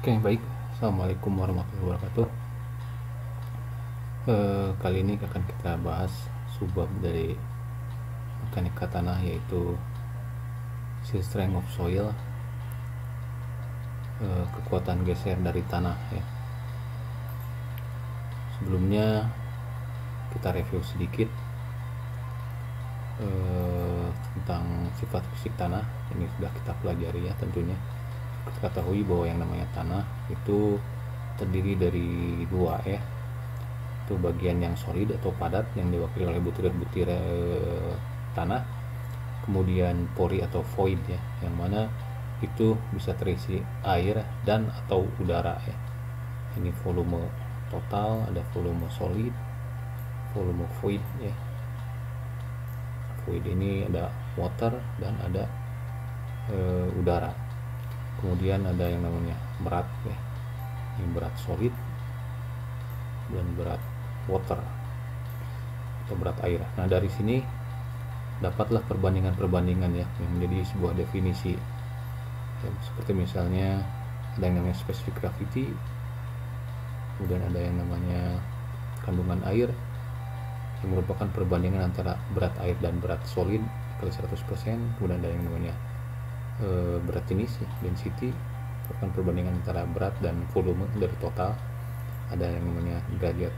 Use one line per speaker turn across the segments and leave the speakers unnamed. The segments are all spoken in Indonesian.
Oke, baik. Assalamualaikum warahmatullahi wabarakatuh. Kali ini akan kita bahas subbab dari mekanika tanah, yaitu shear strength of soil, kekuatan geser dari tanah ya. Sebelumnya kita review sedikit tentang sifat fisik tanah. Ini sudah kita pelajari ya tentunya. Kita ketahui bahwa yang namanya tanah itu terdiri dari dua ya, itu bagian yang solid atau padat yang diwakili oleh butiran-butiran tanah, kemudian pori atau void ya, yang mana itu bisa terisi air dan atau udara ya. Ini volume total, ada volume solid, volume void ya. Void ini ada water dan ada udara. Kemudian ada yang namanya berat ya, ini berat solid dan berat water atau berat air. Nah, dari sini dapatlah perbandingan-perbandingan ya yang menjadi sebuah definisi ya, seperti misalnya ada yang namanya specific gravity, kemudian ada yang namanya kandungan air yang merupakan perbandingan antara berat air dan berat solid kali 100%. Kemudian ada yang namanya berat jenis ya, density, merupakan perbandingan antara berat dan volume dari total. Ada yang namanya derajat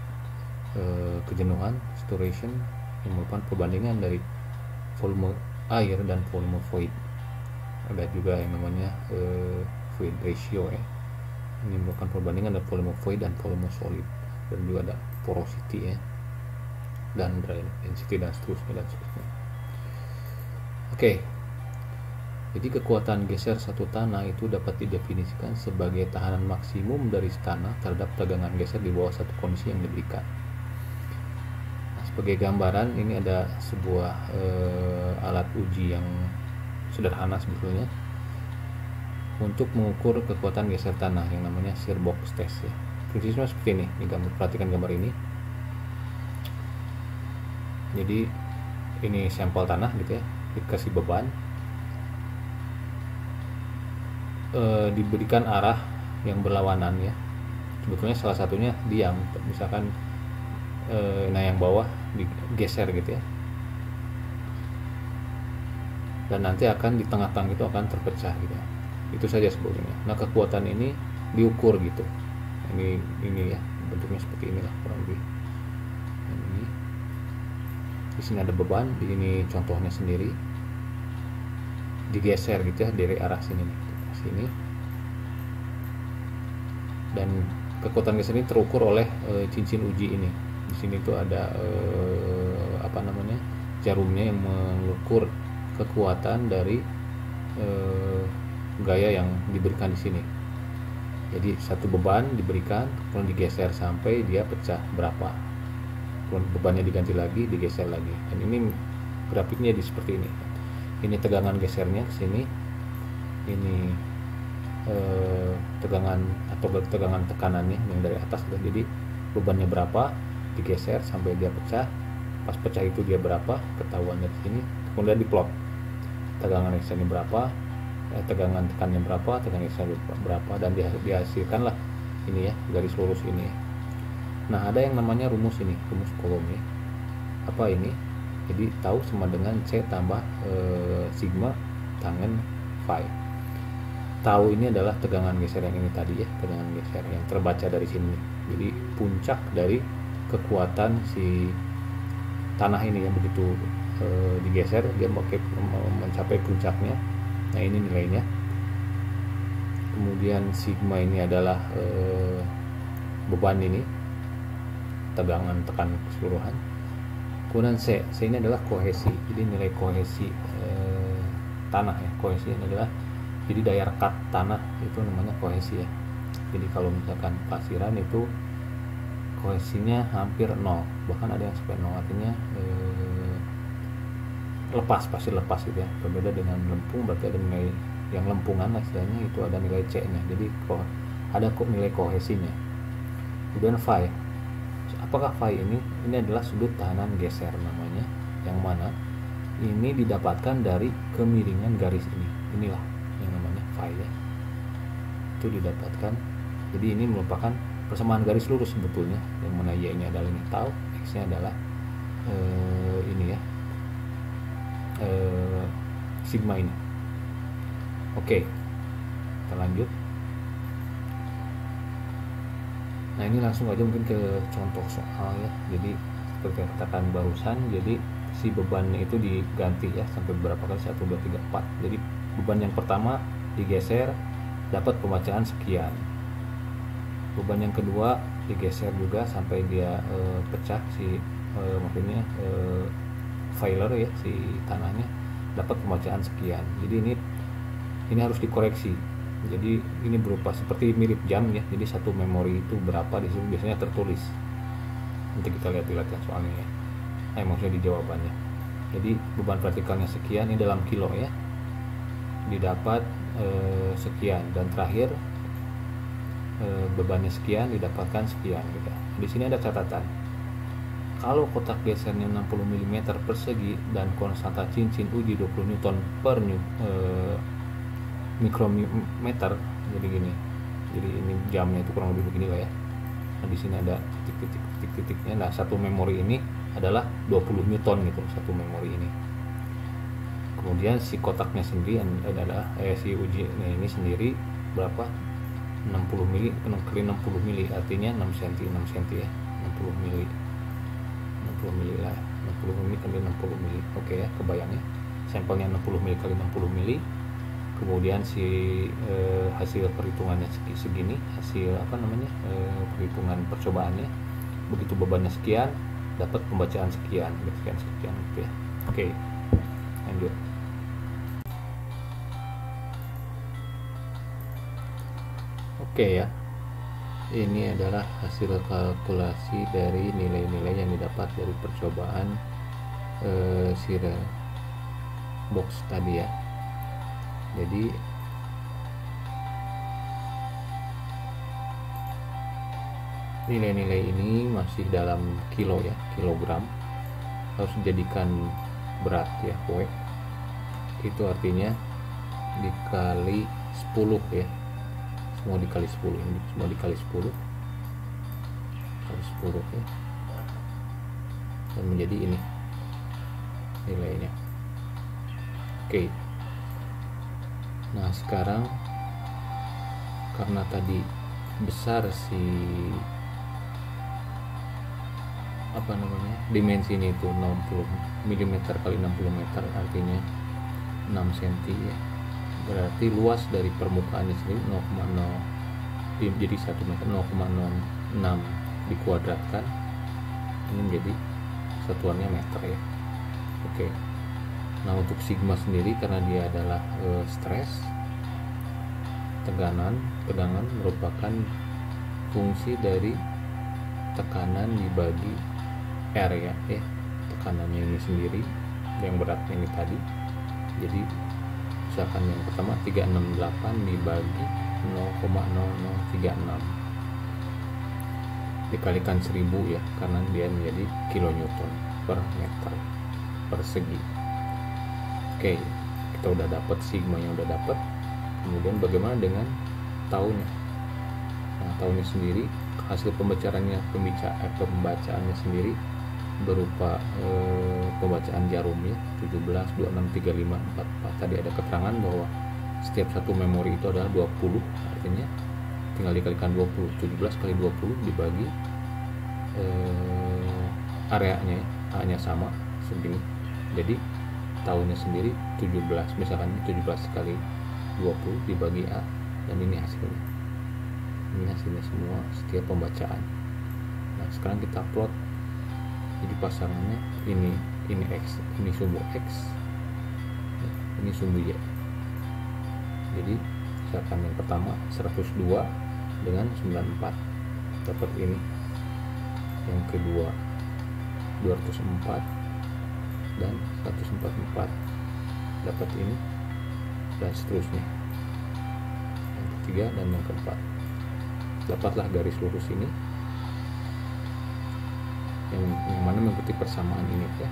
kejenuhan, saturation, yang merupakan perbandingan dari volume air dan volume void. Ada juga yang namanya void ratio ya, ini merupakan perbandingan dari volume void dan volume solid. Dan juga ada porosity ya, dan density dan seterusnya. Oke. Jadi kekuatan geser satu tanah itu dapat didefinisikan sebagai tahanan maksimum dari tanah terhadap tegangan geser di bawah satu kondisi yang diberikan. Nah, sebagai gambaran ini ada sebuah alat uji yang sederhana sebetulnya untuk mengukur kekuatan geser tanah yang namanya shear box test ya. Prinsipnya seperti ini. Perhatikan gambar ini. Jadi ini sampel tanah gitu ya, dikasih beban, diberikan arah yang berlawanan ya. Sebetulnya salah satunya diam, misalkan nah yang bawah digeser gitu ya, dan nanti akan di tengah-tengah itu akan terpecah gitu ya. Itu saja sebetulnya. Nah, kekuatan ini diukur gitu. Ini ya, bentuknya seperti inilah kurang lebih. Dan ini di sini ada beban, di ini contohnya sendiri digeser gitu ya dari arah sini nih, sini, dan kekuatan geser ini terukur oleh cincin uji ini. Di sini tuh ada jarumnya yang mengukur kekuatan dari gaya yang diberikan di sini. Jadi satu beban diberikan, kemudian digeser sampai dia pecah berapa, kemudian bebannya diganti lagi, digeser lagi. Dan ini grafiknya seperti ini. Ini tegangan gesernya ke sini, ini tegangan atau tegangan tekanannya yang dari atas. Jadi bebannya berapa, digeser sampai dia pecah. Pas pecah itu dia berapa, ketahuan dari sini. Kemudian diplot tegangan gesernya berapa, tegangan tekanannya berapa, tegangan gesernya berapa, dan dihasilkanlah ini ya, garis lurus ini. Nah, ada yang namanya rumus ini, rumus Coulomb ya. Apa ini? Jadi tahu sama dengan C tambah sigma tangen phi. Tahu ini adalah tegangan geser yang ini tadi ya, tegangan geser yang terbaca dari sini. Jadi puncak dari kekuatan si tanah ini yang begitu digeser dia mencapai puncaknya. Nah, ini nilainya. Kemudian sigma ini adalah beban ini, tegangan tekan keseluruhan. Kemudian C ini adalah kohesi. Jadi nilai kohesi tanah ya. Kohesi ini adalah, jadi daya rekat tanah itu namanya kohesi ya. Jadi kalau misalkan pasiran itu kohesinya hampir 0, bahkan ada yang sampai 0, artinya pasti lepas gitu ya. Berbeda dengan lempung, berarti ada nilai yang lempungan lah istilahnya, itu ada nilai C nya. Jadi ada nilai kohesinya. Kemudian phi. Apakah phi ini? Ini adalah sudut tahanan geser namanya, yang mana ini didapatkan dari kemiringan garis ini. Inilah yang namanya phi ya. Itu didapatkan Jadi ini merupakan persamaan garis lurus sebetulnya, yang mana y nya adalah ini tau, x nya adalah ini ya, sigma ini. Oke, kita lanjut. Nah ini langsung aja mungkin ke contoh soal ya. Jadi seperti yang katakan barusan, jadi si bebannya itu diganti ya sampai berapa kali, 1, 2, 3, 4. Jadi beban yang pertama digeser, dapat pembacaan sekian. Beban yang kedua digeser juga sampai dia pecah si maksudnya failer ya, si tanahnya, dapat pembacaan sekian. Jadi ini harus dikoreksi. Jadi ini berupa seperti mirip jam ya. Jadi satu memori itu berapa di situ biasanya tertulis. Nanti kita lihat di latihan soalnya ya. Maksudnya di jawabannya. Jadi beban vertikalnya sekian, ini dalam kilo ya. Didapat sekian, dan terakhir bebannya sekian, didapatkan sekian gitu. Di sini ada catatan. Kalau kotak gesernya 60 mm persegi dan konstanta cincin uji 20 Newton per mikrometer, jadi gini. Jadi ini jamnya itu kurang lebih begini lah ya. Nah, di sini ada titik-titiknya. Nah, satu memori ini adalah 20 Newton gitu, satu memori ini. Kemudian si kotaknya sendiri adalah si uji ini sendiri berapa? 60 mili kali 60 mili, artinya 6 cm ya. 60 mili. 60 mili lah. 60 mili kali 60 mili. Oke ya, kebayang ya. Sampelnya 60 mili kali 60 mili. Kemudian si hasil perhitungannya segini, hasil perhitungan percobaannya, begitu bebannya sekian, dapat pembacaan sekian gitu ya. Oke, lanjut. Oke ya, ini adalah hasil kalkulasi dari nilai-nilai yang didapat dari percobaan Sire box tadi ya. Jadi nilai-nilai ini masih dalam kilo ya, kilogram. Harus dijadikan berat ya, W. Itu artinya dikali 10 ya. Semua dikali 10, ini semua dikali 10. Kali 10 ya. Dan menjadi ini nilainya. Oke. Nah sekarang karena tadi besar si dimensi ini itu 60 mm kali 60 meter, artinya 6 cm ya. Berarti luas dari permukaannya sendiri 0,0, jadi 1 meter 0,06 dikuadratkan, ini menjadi satuannya meter ya. Oke. Nah untuk sigma sendiri, karena dia adalah stres, tegangan merupakan fungsi dari tekanan dibagi R ya, tekanannya ini sendiri, yang beratnya ini tadi. Jadi misalkan yang pertama 368 dibagi 0,0036 dikalikan 1000 ya, karena dia menjadi kilonewton per meter persegi. Oke, kita udah dapat sigma yang udah dapat. Kemudian bagaimana dengan tahunnya? Nah, tahunnya sendiri, hasil pembacaannya sendiri berupa pembacaan jarum ya, 17, 26, 35, 44. Tadi ada keterangan bahwa setiap satu memori itu adalah 20, artinya tinggal dikalikan 20. 17 kali 20 dibagi areanya, A-nya sama segini. Jadi tahunnya sendiri 17, misalkan 17 kali 20 dibagi A, dan ini hasilnya. Ini hasilnya semua setiap pembacaan. Nah sekarang kita plot. Jadi pasangannya ini X, ini sumbu X, ini sumbu Y. Jadi misalkan yang pertama 102 dengan 94 dapat ini, yang kedua 204 dan 144 dapat ini, dan seterusnya. Yang ketiga dan yang keempat, dapatlah garis lurus ini yang mana mengikuti persamaan ini ya,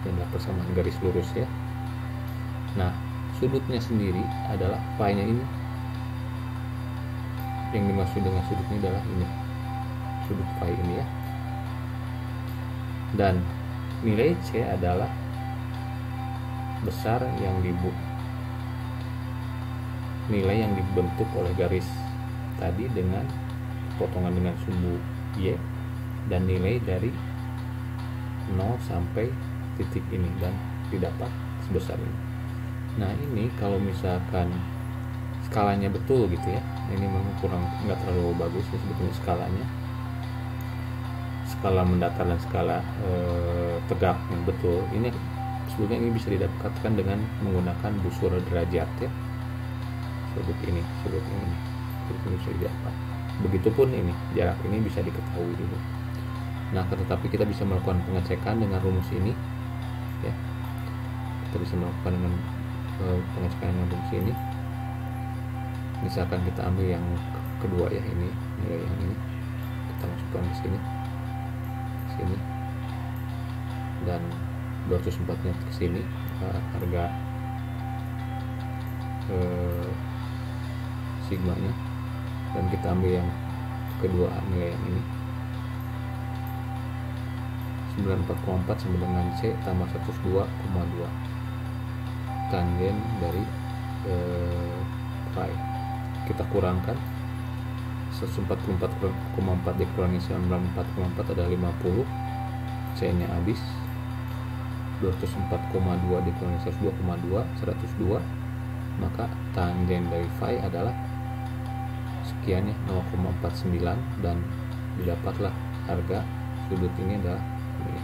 dan adalah persamaan garis lurus ya. Nah sudutnya sendiri adalah pi-nya ini, Yang dimaksud dengan sudut ini adalah ini, sudut phi ini ya. Dan nilai C adalah besar yang nilai yang dibentuk oleh garis tadi dengan potongan dengan sumbu Y, dan nilai dari 0 sampai titik ini dan didapat sebesar ini. Nah ini kalau misalkan skalanya betul gitu ya, ini memang nggak terlalu bagus ya sebetulnya skalanya, skala mendatar dan skala tegak yang betul. Ini sebetulnya ini bisa didapatkan dengan menggunakan busur derajat ya. Sudut ini bisa didapat. Begitupun ini jarak ini bisa diketahui dulu. Nah tetapi kita bisa melakukan pengecekan dengan rumus ini ya. Kita bisa melakukan dengan pengecekan dengan rumus ini. Misalkan kita ambil yang kedua ya, ini nilai yang ini kita masukkan di sini dan 204 nya ke sini, harga sigmanya, dan kita ambil yang kedua nilai yang ini 94,4 sama dengan C tambah 102,2 tangen dari phi. Kita kurangkan 144,4 dikurangi 94,4 ada 50, C nya habis. 204,2 dikurangi 102,2 102, maka tangen dari phi adalah sekian ya, 0,49, dan didapatlah harga sudut ini adalah ini.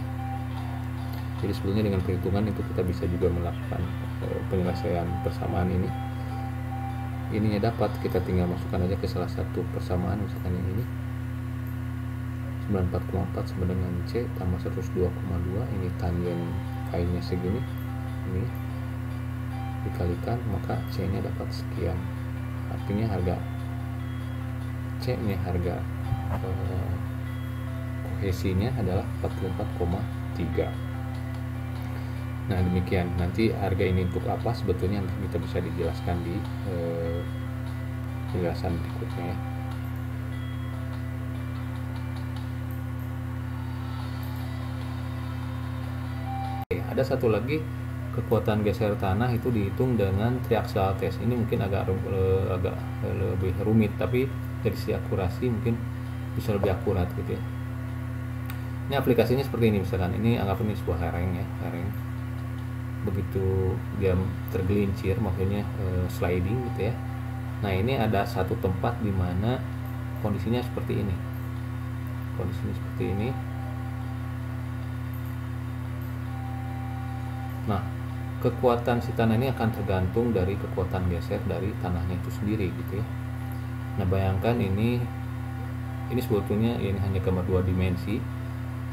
Jadi sebetulnya dengan perhitungan itu kita bisa juga melakukan penyelesaian persamaan ini. Ininya dapat, kita tinggal masukkan aja ke salah satu persamaan, misalkan yang ini 94,4 sama dengan C tambah 102,2, ini tangen phi nya segini, ini dikalikan maka C nya dapat sekian. Artinya harga C nya, harga kohesinya adalah 44,3. Nah demikian, nanti harga ini untuk apa sebetulnya kita bisa dijelaskan di penjelasan berikutnya ya. Oke, ada satu lagi, kekuatan geser tanah itu dihitung dengan triaxial test. Ini mungkin agak lebih rumit, tapi dari sisi akurasi mungkin bisa lebih akurat gitu ya. Ini aplikasinya seperti ini, misalkan ini anggap ini sebuah lereng ya, lereng. Begitu dia tergelincir, maksudnya sliding gitu ya. Nah ini ada satu tempat di mana kondisinya seperti ini, Nah kekuatan si tanah ini akan tergantung dari kekuatan geser dari tanahnya itu sendiri gitu ya. Nah bayangkan ini sebetulnya ini hanya gambar 2 dimensi.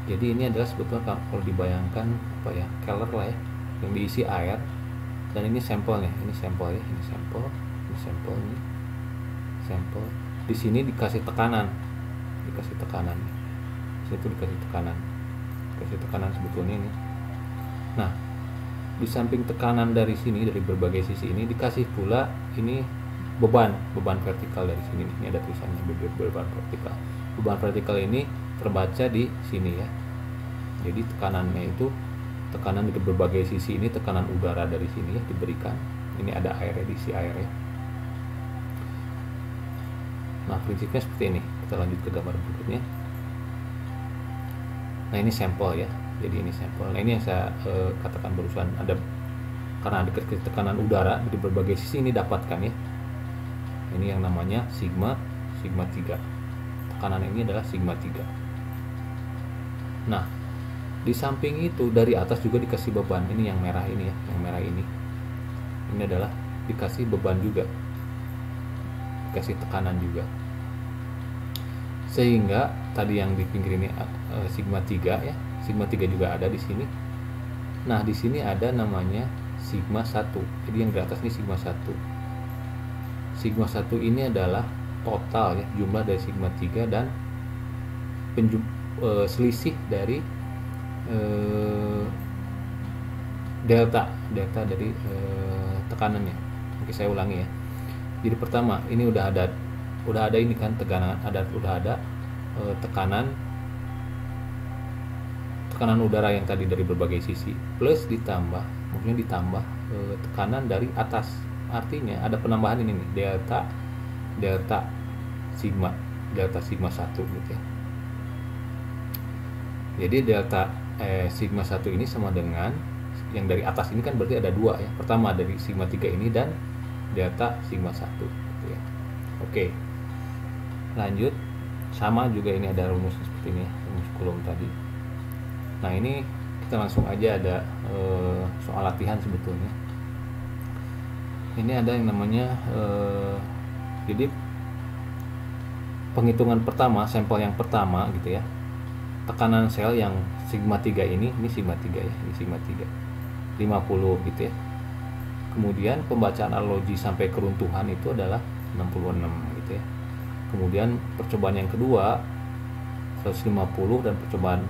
Jadi ini adalah sebetulnya kalau dibayangkan apa ya, keller lah ya, yang diisi air, dan ini sampelnya, ini sampel ya, ini sampel di sini dikasih tekanan, situ dikasih tekanan sebetulnya ini. Nah di samping tekanan dari sini, dari berbagai sisi ini dikasih pula ini beban vertikal dari sini. Ini ada tulisannya beban vertikal ini terbaca di sini ya. Jadi tekanannya itu tekanan di berbagai sisi, ini tekanan udara dari sini ya diberikan. Ini ada airnya, diisi airnya. Nah prinsipnya seperti ini. Kita lanjut ke gambar berikutnya. Nah ini sampel ya, jadi ini sampel. Nah ini yang saya katakan barusan, ada karena ada tekanan udara di berbagai sisi ini dapatkan ya. Ini yang namanya sigma 3. Tekanan ini adalah sigma 3. Nah di samping itu dari atas juga dikasih beban. Ini yang merah ini ya, yang merah ini adalah dikasih beban juga, dikasih tekanan juga, sehingga tadi yang di pinggir ini sigma 3 ya, sigma 3 juga ada di sini. Nah di sini ada namanya sigma 1. Jadi yang di atas ini sigma 1. Sigma 1 ini adalah total ya, jumlah dari sigma 3 dan selisih dari delta dari tekanannya. Oke, saya ulangi ya. Jadi pertama ini udah ada udah ada ini kan tekanan, udah ada tekanan udara yang tadi dari berbagai sisi, plus ditambah tekanan dari atas. Artinya ada penambahan ini nih, delta sigma 1 gitu ya. Jadi delta sigma 1 ini sama dengan yang dari atas ini kan berarti ada 2 ya. Pertama dari sigma 3 ini dan delta sigma 1 gitu ya. Oke. Lanjut, sama juga ini ada rumus seperti ini ya, rumus Coulomb tadi. Nah, ini kita langsung aja ada soal latihan sebetulnya. Ini ada yang namanya jadi penghitungan pertama, sampel yang pertama gitu ya. Tekanan sel yang sigma 3 ini sigma 3 ya, ini sigma 3. 50 gitu ya. Kemudian pembacaan analogi sampai keruntuhan itu adalah 66 gitu ya. Kemudian percobaan yang kedua 150 dan percobaan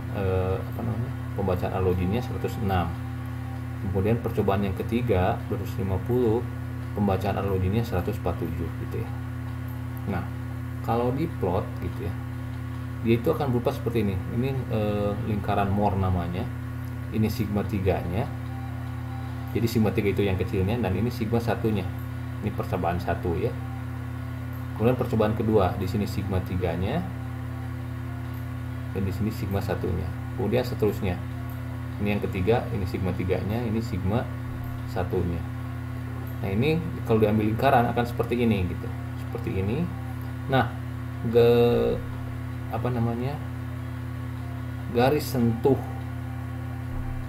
pembacaan analoginya 106. Kemudian percobaan yang ketiga 250, pembacaan analoginya 147 gitu ya. Nah, kalau di plot gitu ya, dia itu akan berupa seperti ini. Ini lingkaran Moore namanya. Ini sigma 3-nya. Jadi sigma 3 itu yang kecilnya dan ini sigma 1-nya. Ini percobaan 1 ya. Kemudian percobaan kedua, di sini sigma 3-nya dan di sini sigma 1-nya. Kemudian seterusnya. Ini yang ketiga, ini sigma 3-nya, ini sigma 1-nya. Nah, ini kalau diambil lingkaran akan seperti ini gitu. Seperti ini. Nah, garis sentuh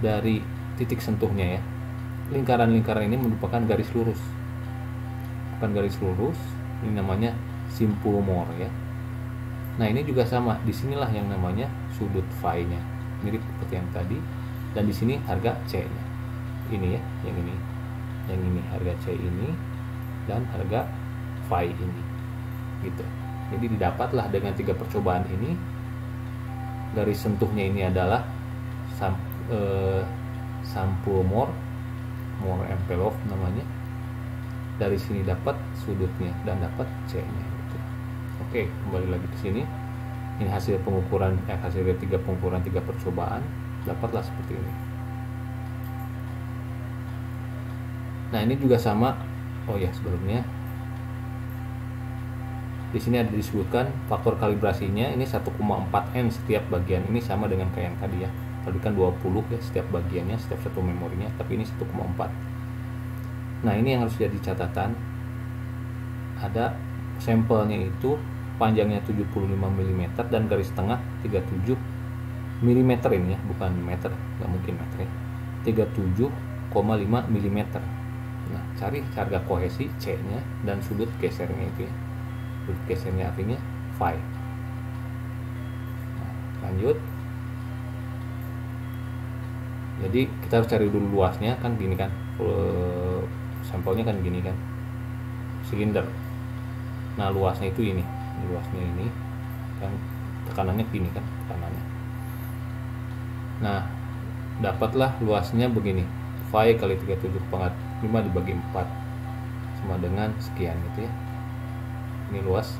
dari titik sentuhnya ya. Lingkaran-lingkaran ini merupakan garis lurus. Bukan garis lurus, ini namanya simpul Moore ya. Nah, ini juga sama, disinilah yang namanya sudut phi-nya, mirip seperti yang tadi. Dan di sini harga C-nya. Ini ya, yang ini harga C ini dan harga phi ini. Gitu. Jadi didapatlah dengan 3 percobaan ini, garis sentuhnya ini adalah sampul Moore envelope namanya. Dari sini dapat sudutnya dan dapat C-nya gitu. Oke, kembali lagi ke sini. Ini hasil pengukuran hasil dari 3 pengukuran 3 percobaan, dapatlah seperti ini. Nah, ini juga sama. Oh ya, sebelumnya di sini ada disebutkan faktor kalibrasinya ini 1,4N setiap bagian. Ini sama dengan kayak yang tadi ya. Tadi kan 20 ya setiap bagiannya, setiap satu memorinya, tapi ini 1,4. Nah, ini yang harus jadi catatan. Ada sampelnya itu panjangnya 75 mm dan garis tengah 37 mm ini ya, bukan meter, nggak mungkin meter ya. 37,5 mm. Nah, cari harga kohesi C-nya dan sudut gesernya itu ya. Sudut gesernya artinya phi. Nah, lanjut. Jadi kita harus cari dulu luasnya kan gini kan. Sampelnya kan gini kan, silinder. Nah, luasnya itu ini luasnya ini kan, tekanannya gini kan tekanannya. Nah, dapatlah luasnya begini, phi kali 37,5 dibagi 4 sama dengan sekian gitu ya. Ini luas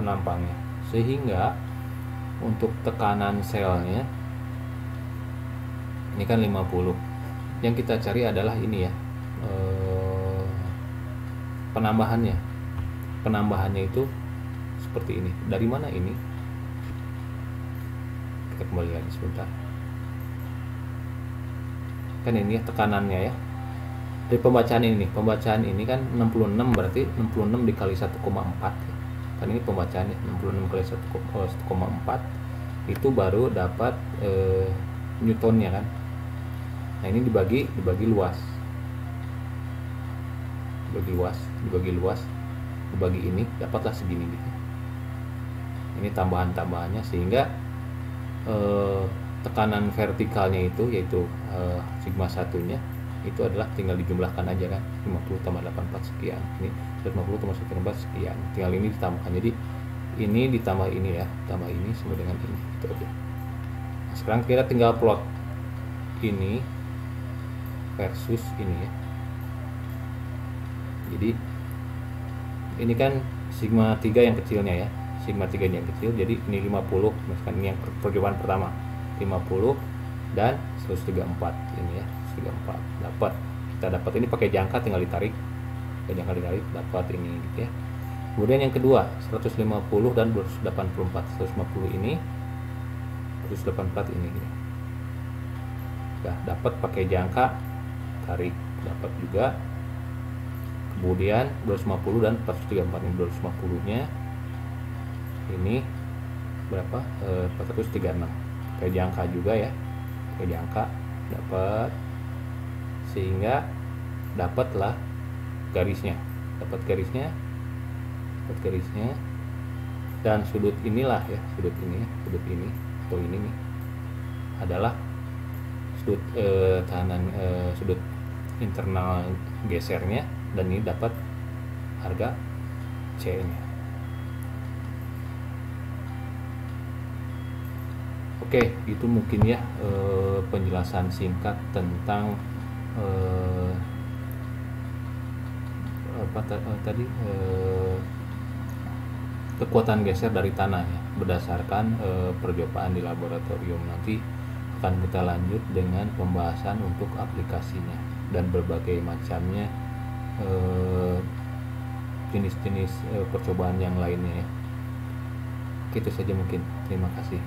penampangnya. Sehingga untuk tekanan selnya ini kan 50. Yang kita cari adalah ini ya, penambahannya itu seperti ini. Dari mana ini? Kita kembali lagi sebentar. Kan ini ya tekanannya ya. Dari pembacaan ini kan 66, berarti 66 dikali 1,4 ya. Kan ini pembacaannya 66 kali 1,4 itu baru dapat Newtonnya kan. Nah, ini dibagi luas. Dibagi ini dapatlah segini gitu. Ini tambahannya sehingga tekanan vertikalnya itu yaitu sigma 1-nya itu adalah tinggal dijumlahkan aja kan, 50 tambah 84 sekian. Ini 150 tambah 184 sekian. Tinggal ini ditambahkan. Jadi ini ditambah ini ya, tambah ini sama dengan ini itu aja. Nah, sekarang kita tinggal plot ini versus ini ya. Jadi ini kan sigma 3 yang kecilnya ya, sigma 3 yang kecil. Jadi ini 50, misalkan ini yang percobaan pertama 50 dan 134 ini ya, 134 dapat, kita dapat ini pakai jangka, tinggal ditarik, dapat ini gitu ya. Kemudian yang kedua 150 dan 284, 150 ini 284 ini gitu. Nah, dapat pakai jangka, tarik, dapat juga. Kemudian 250 dan 434, ini 250 nya ini berapa, 436 pakai jangka juga ya, pakai jangka dapat, sehingga dapatlah garisnya, dapat garisnya, dan sudut inilah ya, sudut ini atau ini nih adalah sudut tahanan, sudut internal gesernya, dan ini dapat harga C nya. Oke, itu mungkin ya penjelasan singkat tentang kekuatan geser dari tanah ya, berdasarkan percobaan di laboratorium. Nanti akan kita lanjut dengan pembahasan untuk aplikasinya dan berbagai macamnya jenis-jenis percobaan yang lainnya ya. Itu saja mungkin. Terima kasih.